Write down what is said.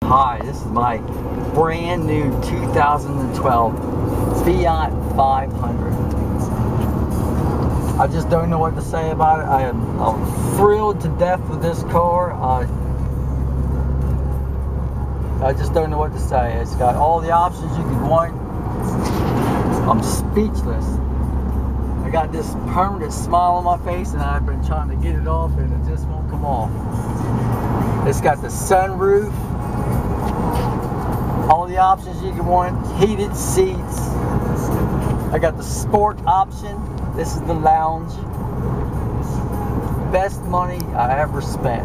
Hi, this is my brand new 2012 Fiat 500. I just don't know what to say about it. I'm thrilled to death with this car. I just don't know what to say. It's got all the options you could want. I'm speechless. I got this permanent smile on my face and I've been trying to get it off and it just won't come off. It's got the sunroof, all the options you can want, heated seats. I got the sport option. This is the lounge. Best money I ever spent.